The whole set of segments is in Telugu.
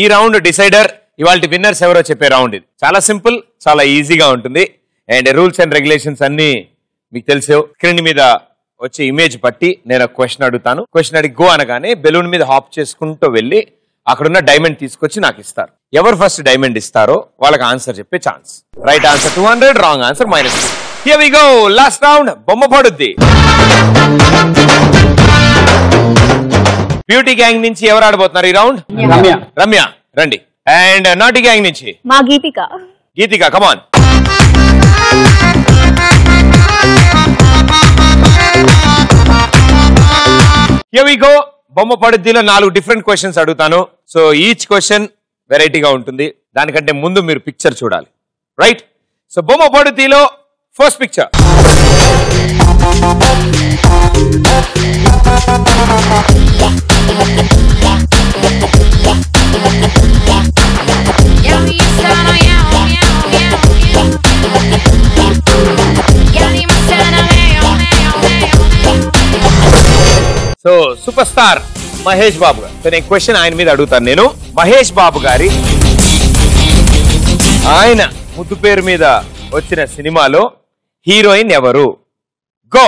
ఈ రౌండ్ డిసైడర్ ఇవాళ విన్నర్స్ ఎవరో చెప్పే రౌండ్ ఇది. చాలా సింపుల్, చాలా ఈజీగా ఉంటుంది. అండ్ రూల్స్ అండ్ రెగ్యులేషన్స్ అన్ని మీకు తెలుసు. స్క్రీన్ మీద వచ్చే ఇమేజ్ బట్టి నేను క్వశ్చన్ అడుగుతాను. క్వశ్చన్ అడిగి గో అనగానే బెలూన్ మీద హాప్ చేసుకుంటూ వెళ్ళి అక్కడున్న డైమండ్ తీసుకొచ్చి నాకు ఇస్తారు. ఎవరు ఫస్ట్ డైమండ్ ఇస్తారో వాళ్ళకి ఆన్సర్ చెప్పే chance. Right answer 200, wrong answer -2. Here we go. Last round బొమ్మ పడుద్ది. బ్యూటీ గ్యాంగ్ నుంచి ఎవరు ఆడబోతున్నారు ఈ రౌండ్? రమ్య రండి. అండ్ నాటి గ్యాంగ్ నుంచి మా గీతిక కమాన్. Here we go. బొమ్మ పడుద్దిలో 4 డిఫరెంట్ క్వశ్చన్స్ అడుగుతాను. సో ఈచ్ క్వశ్చన్ వెరైటీగా ఉంటుంది. దానికంటే ముందు మీరు పిక్చర్ చూడాలి. రైట్? సో బొమ్మ పడుద్దిలో first picture. So super star Mahesh Babu garu. So నేను క్వశ్చన్ ఆయన మీద అడుగుతాను. నేను మహేష్ బాబు గారి ఆయన ముద్దు పేరు మీద వచ్చిన సినిమాలో హీరోయిన్ ఎవరు? గో.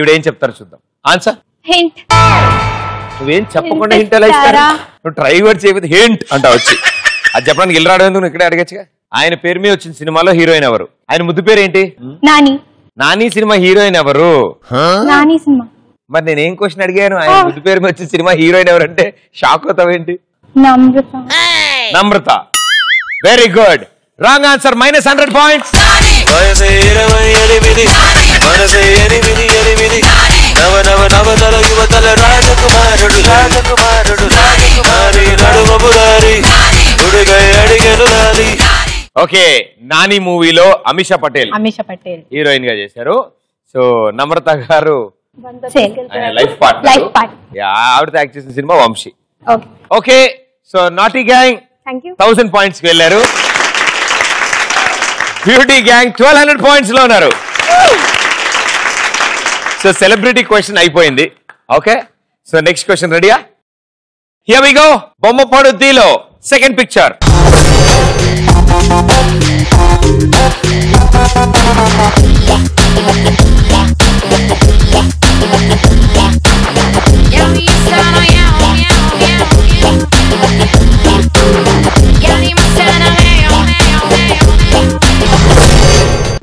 ఈవిడేం చెప్తారు చూద్దాం. Answer hint. నువ్వేం చెప్పకుండా హింట్ ఎలా ఇస్తారా? నువ్వు ట్రై కూడా చేయకపోతే హింట్ అంటా వచ్చి అది చెప్పడానికి ఇల్లు రావడం ఎందుకు? ఇక్కడే అడగచ్చుగా. ఆయన పేరు మీద వచ్చిన సినిమాలో హీరోయిన్ ఎవరు? ఆయన ముద్దు పేరు ఏంటి? నాని. నాని సినిమా హీరోయిన్ ఎవరు? నాని సినిమా. మరి నేనేం క్వశ్చన్ అడిగాను? ఆయన ముద్దు పేరు మీద వచ్చిన సినిమా హీరోయిన్ ఎవరంటే షాక్ అవుతావేంటి? Namrata. Very good. Wrong answer -100 points. Okay, Nani మూవీలో అమిషా పటేల్ హీరోయిన్ గా చేశారు. So Namrata garu life partner. ఆవిడతో యాక్ట్ చేసిన cinema Vamsi. Okay, so naughty gang 1000 points కి వెళ్ళారు. బ్యూటీ గ్యాంగ్ 1200 పాయింట్స్ లో ఉన్నారు. సో సెలబ్రిటీ క్వశ్చన్ అయిపోయింది. ఓకే, సో నెక్స్ట్ క్వశ్చన్ రెడీయా? Here we go. బొమ్మ పడుద్దిలో సెకండ్ పిక్చర్.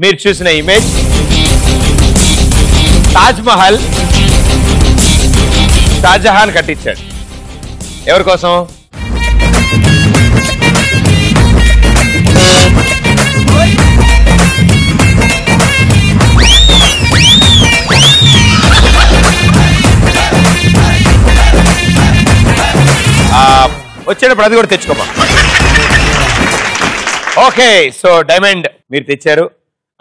మీరు చూసిన ఇమేజ్ తాజ్ మహల్ షాజహాన్ కట్టించాడు. ఎవరి కోసం? వచ్చేటప్పుడు అది కూడా తెచ్చుకోమా. ఓకే, సో డైమండ్ మీరు తెచ్చారు,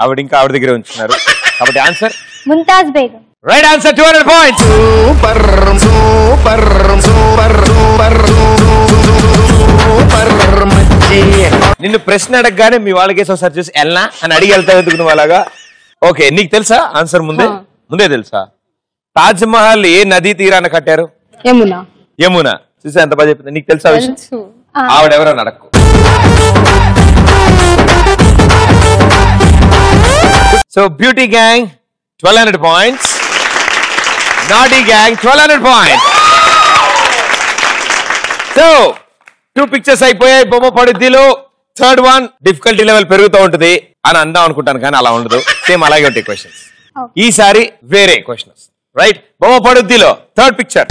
ఆవిడ ఇంకా ఆవిడ దగ్గర ఉంచున్నారు. కాబట్టి answer Mumtaz Begum. Right answer 200 points. Super super super super super. నిన్ను ప్రశ్న అడగగానే మీ వాళ్ళకేసి ఒకసారి చూసి ఎల్నా అని అడిగి వెళ్తావు ఎందుకు నువ్వు అలాగా? ఓకే, నీకు తెలుసా ఆన్సర్? ముందే తెలుసా? తాజ్ మహల్ ఏ నదీ తీరాన కట్టారు? యమున. చూసా ఎంత బాగా చెప్పింది. నీకు తెలుసా విషయం? ఆవిడెవరో అడక్కు. So beauty gang 1200 points, naughty gang 1200 points. So 2 pictures అయిపోయాయి. బొమ్మ పడుద్దిలో థర్డ్ వన్ డిఫికల్టీ లెవెల్ పెరుగుతూ ఉంటుంది అని అందాం అనుకుంటాను, కానీ అలా ఉండదు. సేమ్ అలాగే ఉంటాయి క్వశ్చన్స్. ఈసారి వేరే క్వశ్చన్స్. రైట్? బొమ్మ పడుద్దిలో థర్డ్ పిక్చర్.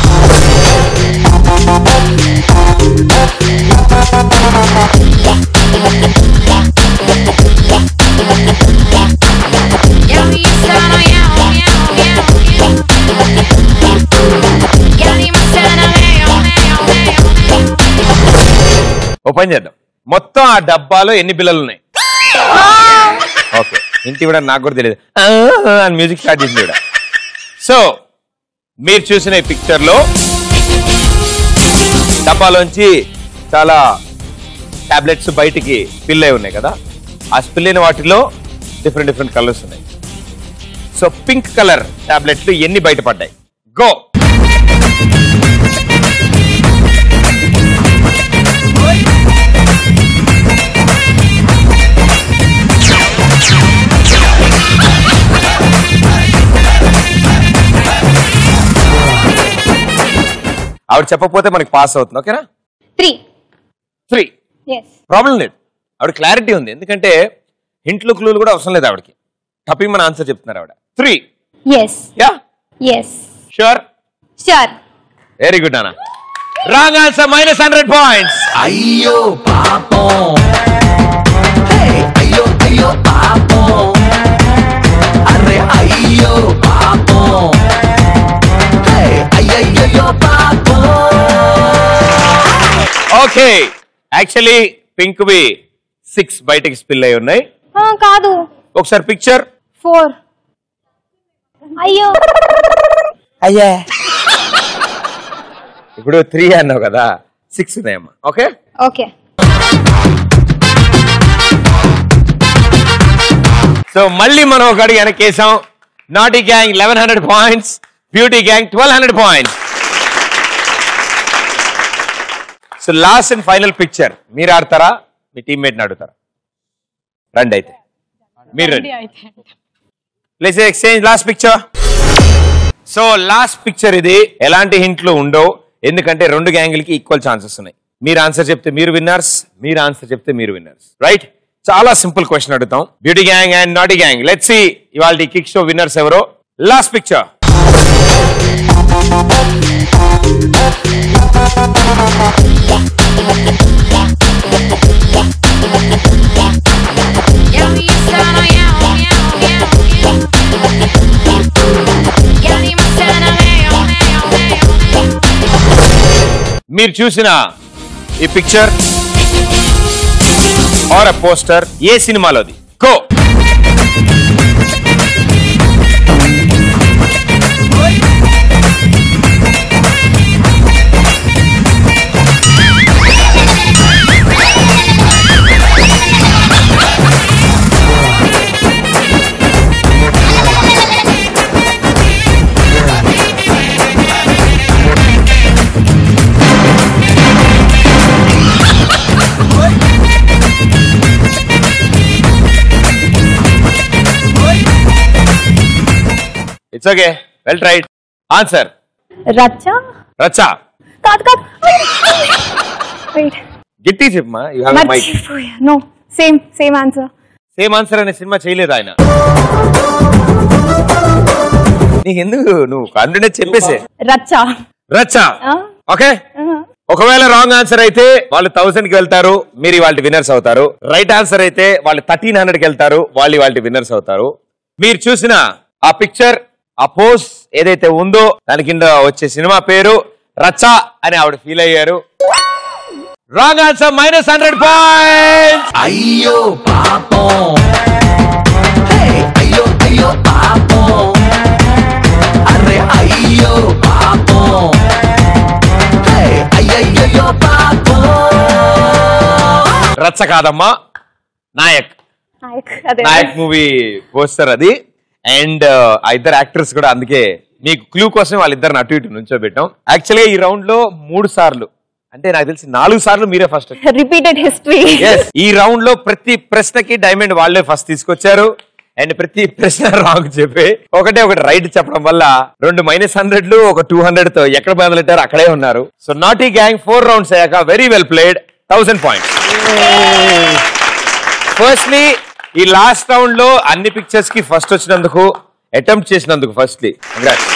ఓపెన్ చేద్దాం. మొత్తం ఆ డబ్బాలో ఎన్ని పిల్లలు ఉన్నాయి? ఓకే, ఇంటి కూడా నాకు కూడా తెలియదు అని మ్యూజిక్ స్టార్ట్ చేసింది కూడా. సో మీరు చూసిన ఈ పిక్చర్ లో డబ్బాలోంచి చాలా టాబ్లెట్స్ బయటికి స్పిల్ అయి ఉన్నాయి కదా, ఆ స్పిల్ అయిన వాటిలో డిఫరెంట్ కలర్స్ ఉన్నాయి. సో పింక్ కలర్ టాబ్లెట్లు ఎన్ని బయటపడ్డాయి? గో. ఆవిడ చెప్పకపోతే మనకి పాస్ అవుతుంది. ఓకేనా? 3 ప్రాబ్లం లేదు. ఆవిడ క్లారిటీ ఉంది, ఎందుకంటే హింట్లు క్లూలు కూడా అవసరం లేదు ఆవిడకి. టపింగ్ మన ఆన్సర్ చెప్తున్నారు ఆవిడ. 3 షూర్. వెరీ గుడ్ అన్న. Wrong answer, -100 points. అయ్యో పాపం, అయ్యో అయ్యో పాపం, అరే అయ్యో పాపం, అయ్యయ్యో పాపం. ఓకే, యాక్చువల్లీ పింక్ వి 6 బయటకి స్పిల్ అయి ఉన్నాయి. కాదు, ఒకసారి పిక్చర్. 4. అయ్యో అయ్యా, ఇప్పుడు 3 అన్నావు కదా, 6 ఉన్నాయమ్మా. Okay okay. సో మళ్ళీ మనం ఒక అడిగి వెనకేసాం. Naughty gang 1100 points, beauty gang 1200 points. So last and final picture మీరు ఆడతారా, మీ టీమ్మేట్ ని అడుగుతారా? రండి అయితే, మీరు రండి. Please exchange last picture. So last picture ఇది. ఎలాంటి హింట్లు ఉండవు, ఎందుకంటే 2 గ్యాంగులకి ఈక్వల్ ఛాన్సెస్ ఉన్నాయి. మీరు ఆన్సర్ చెప్తే మీరు విన్నర్స్, మీరు ఆన్సర్ చెప్తే మీరు విన్నర్స్. రైట్? చాలా సింపుల్ క్వశ్చన్ అడుగుతాం. Beauty gang and naughty gang, let's see ఇవాళ కిక్ షో విన్నర్స్ ఎవరో. Last picture. మీరు చూసిన ఈ పిక్చర్ ఆర్ పోస్టర్ ఏ సినిమాలోది? Go. It's okay, well tried. Answer Racha. Racha? కాదు కాదు, వెయిట్, గట్టి చెప్పమా. No, same answer. Same answer అనే సినిమా చేయలేదు ఆయన. నీకు ఎందుకు, నువ్వు కాన్ఫిడెన్స్ చెప్పేసే. రచ్చా. రచ్చా? ఓకే. ఒకవేళ రాంగ్ ఆన్సర్ అయితే వాళ్ళు 1000 కి వెళ్తారు, మీరు వాళ్ళ విన్నర్స్ అవుతారు. రైట్ ఆన్సర్ అయితే వాళ్ళు 1300 కి వెళ్తారు, వాళ్ళు వాళ్ళ విన్నర్స్ అవుతారు. మీరు చూసిన ఆ పిక్చర్, ఆ పోస్ట్ ఏదైతే ఉందో దాని కింద వచ్చే సినిమా పేరు రచ్చా అని ఆవిడ ఫీల్ అయ్యారు. Wrong answer, -100 points. అయ్యో పాపం, అయ్యో అయ్యో పాపం, అరే అయ్యో పాపం, అయ్యయ్యో పాపం. రచ్చ కాదమ్మా, నాయక్. నాయక్ మూవీ పోస్టర్ అది. అండ్ ఆ ఇద్దరు యాక్టర్స్ కూడా, అందుకే మీకు క్లూ కోసం వాళ్ళిద్దరిని అటు ఇటు నుంచోబెట్టాం. యాక్చువల్గా ఈ రౌండ్ లో 3 సార్లు, అంటే నాకు తెలిసి 4 సార్లు మీరే ఫస్ట్. Repeated history. ఈ రౌండ్ లో ప్రతి ప్రశ్నకి డైమండ్ వాళ్ళే ఫస్ట్ తీసుకొచ్చారు. అండ్ ప్రతి ప్రశ్న రాంగ్ చెప్పి ఒకటి రైట్ చెప్పడం వల్ల 2 -100లు, ఒక 200 తో ఎక్కడ బదులెట్టారు అక్కడే ఉన్నారు. సో నాటీ గ్యాంగ్ 4 రౌండ్స్ అయ్యాక very well played, 1000 points. Firstly ఈ లాస్ట్ రౌండ్ లో అన్ని పిక్చర్స్ కి ఫస్ట్ వచ్చినందుకు, అటెంప్ట్ చేసినందుకు ఫస్ట్లీ కంగ్రాట్స్.